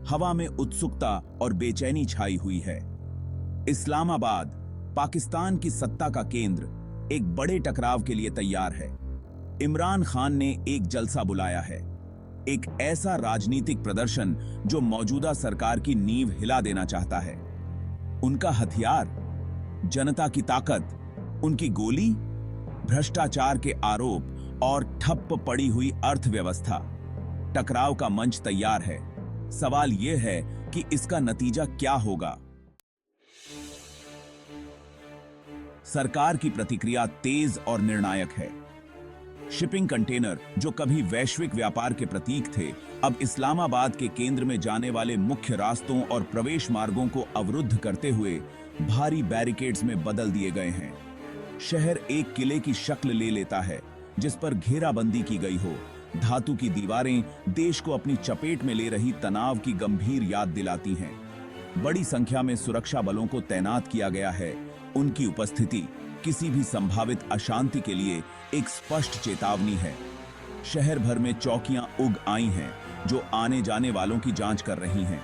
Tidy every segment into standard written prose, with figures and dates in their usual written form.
हवा में उत्सुकता और बेचैनी छाई हुई है। इस्लामाबाद, पाकिस्तान की सत्ता का केंद्र, एक बड़े टकराव के लिए तैयार है। इमरान खान ने एक जलसा बुलाया है, एक ऐसा राजनीतिक प्रदर्शन जो मौजूदा सरकार की नींव हिला देना चाहता है। उनका हथियार, जनता की ताकत, उनकी गोली, भ्रष्टाचार के आरोप और ठप्प पड़ी हुई अर्थव्यवस्था। टकराव का मंच तैयार है। सवाल यह है कि इसका नतीजा क्या होगा। सरकार की प्रतिक्रिया तेज और निर्णायक है। शिपिंग कंटेनर, जो कभी वैश्विक व्यापार के प्रतीक थे, अब इस्लामाबाद के केंद्र में जाने वाले मुख्य रास्तों और प्रवेश मार्गों को अवरुद्ध करते हुए भारी बैरिकेड्स में बदल दिए गए हैं। शहर एक किले की शक्ल ले लेता है, जिस पर घेराबंदी की गई हो। धातु की दीवारें देश को अपनी चपेट में ले रही तनाव की गंभीर याद दिलाती हैं। बड़ी संख्या में सुरक्षा बलों को तैनात किया गया है। उनकी उपस्थिति किसी भी संभावित अशांति के लिए एक स्पष्ट चेतावनी है। शहर भर में चौकियां उग आई हैं, जो आने जाने वालों की जांच कर रही हैं।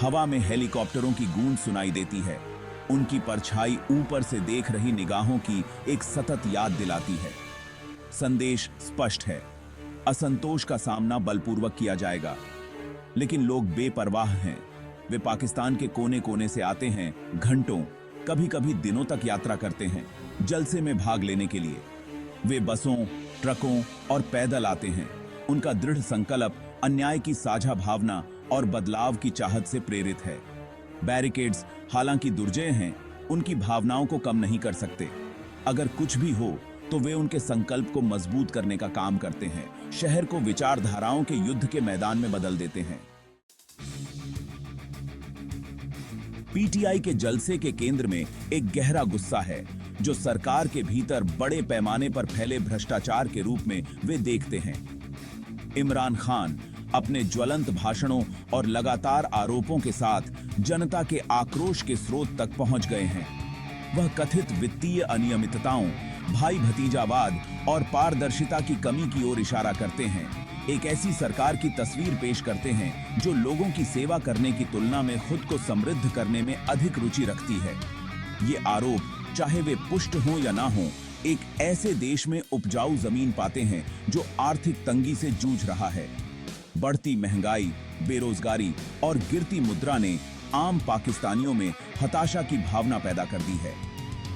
हवा में हेलीकॉप्टरों की गूंज सुनाई देती है। उनकी परछाई ऊपर से देख रही निगाहों की एक सतत याद दिलाती है। संदेश स्पष्ट है, असंतोष का सामना बलपूर्वक किया जाएगा। लेकिन लोग बेपरवाह हैं। वे पाकिस्तान के कोने कोने से आते हैं, घंटों, कभी कभी दिनों तक यात्रा करते हैं, जलसे में भाग लेने के लिए। वे बसों, ट्रकों और पैदल आते हैं। उनका दृढ़ संकल्प अन्याय की साझा भावना और बदलाव की चाहत से प्रेरित है। बैरिकेड्स हालांकि दुर्जय हैं, उनकी भावनाओं को कम नहीं कर सकते। अगर कुछ भी हो तो वे उनके संकल्प को मजबूत करने का काम करते हैं। शहर को विचारधाराओं के युद्ध के मैदान में बदल देते हैं। पीटीआई के जलसे के केंद्र में एक गहरा गुस्सा है, जो सरकार के भीतर बड़े पैमाने पर फैले भ्रष्टाचार के रूप में वे देखते हैं। इमरान खान अपने ज्वलंत भाषणों और लगातार आरोपों के साथ जनता के आक्रोश के स्रोत तक पहुंच गए हैं। वह कथित वित्तीय अनियमितताओं, भाई भतीजावाद और पारदर्शिता की कमी की ओर इशारा करते हैं। एक ऐसी सरकार की तस्वीर पेश करते हैं जो लोगों की सेवा करने की तुलना में खुद को समृद्ध करने में अधिक रुचि रखती है। ये आरोप, चाहे वे पुष्ट हों या ना हों, एक ऐसे देश में उपजाऊ जमीन पाते हैं जो आर्थिक तंगी से जूझ रहा है। बढ़ती महंगाई, बेरोजगारी और गिरती मुद्रा ने आम पाकिस्तानियों में हताशा की भावना पैदा कर दी है।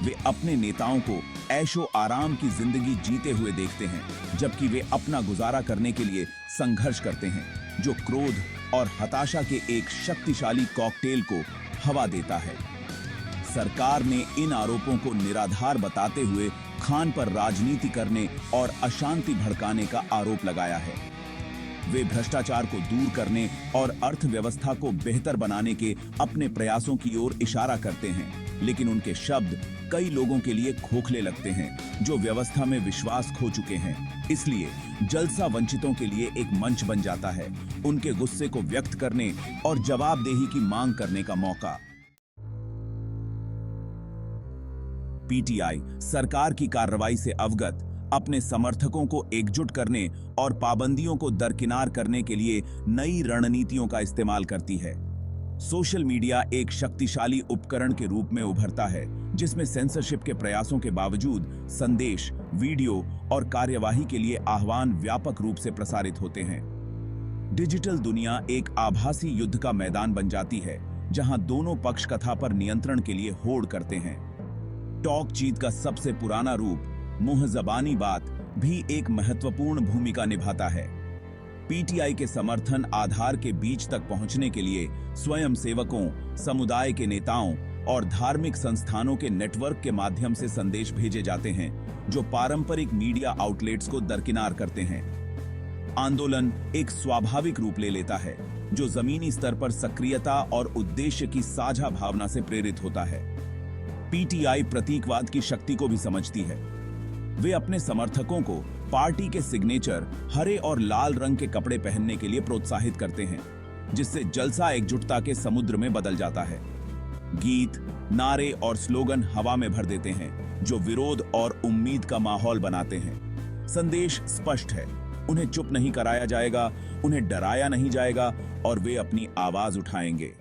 वे अपने नेताओं को ऐशो आराम की जिंदगी जीते हुए देखते हैं, जबकि वे अपना गुजारा करने के लिए संघर्ष करते हैं, जो क्रोध और हताशा के एक शक्तिशाली कॉकटेल को हवा देता है। सरकार ने इन आरोपों को निराधार बताते हुए खान पर राजनीति करने और अशांति भड़काने का आरोप लगाया है। वे भ्रष्टाचार को दूर करने और अर्थव्यवस्था को बेहतर बनाने के अपने प्रयासों की ओर इशारा करते हैं, लेकिन उनके शब्द कई लोगों के लिए खोखले लगते हैं, जो व्यवस्था में विश्वास खो चुके हैं। इसलिए जलसा वंचितों के लिए एक मंच बन जाता है, उनके गुस्से को व्यक्त करने और जवाबदेही की मांग करने का मौका। पीटीआई सरकार की कार्रवाई से अवगत, अपने समर्थकों को एकजुट करने और पाबंदियों को दरकिनार करने के लिए नई रणनीतियों का इस्तेमाल करती है। सोशल मीडिया एक शक्तिशाली उपकरण के रूप में उभरता है, जिसमें सेंसरशिप के प्रयासों के बावजूद संदेश, वीडियो और कार्यवाही के लिए आह्वान व्यापक रूप से प्रसारित होते हैं। डिजिटल दुनिया एक आभासी युद्ध का मैदान बन जाती है, जहां दोनों पक्ष कथा पर नियंत्रण के लिए होड़ करते हैं। टॉक जीत का सबसे पुराना रूप, मुंह जबानी बात, भी एक महत्वपूर्ण भूमिका निभाता है। पीटीआई के समर्थन आधार के बीच तक पहुंचने के लिए स्वयं सेवकों, समुदाय के नेताओं और धार्मिक संस्थानों के नेटवर्क के माध्यम से संदेश भेजे जाते हैं, जो पारंपरिक मीडिया आउटलेट्स को दरकिनार करते हैं। आंदोलन एक स्वाभाविक रूप ले लेता है, जो जमीनी स्तर पर सक्रियता और उद्देश्य की साझा भावना से प्रेरित होता है। पीटीआई प्रतीकवाद की शक्ति को भी समझती है। वे अपने समर्थकों को पार्टी के सिग्नेचर हरे और लाल रंग के कपड़े पहनने के लिए प्रोत्साहित करते हैं, जिससे जलसा एकजुटता के समुद्र में बदल जाता है। गीत, नारे और स्लोगन हवा में भर देते हैं, जो विरोध और उम्मीद का माहौल बनाते हैं। संदेश स्पष्ट है, उन्हें चुप नहीं कराया जाएगा, उन्हें डराया नहीं जाएगा और वे अपनी आवाज उठाएंगे।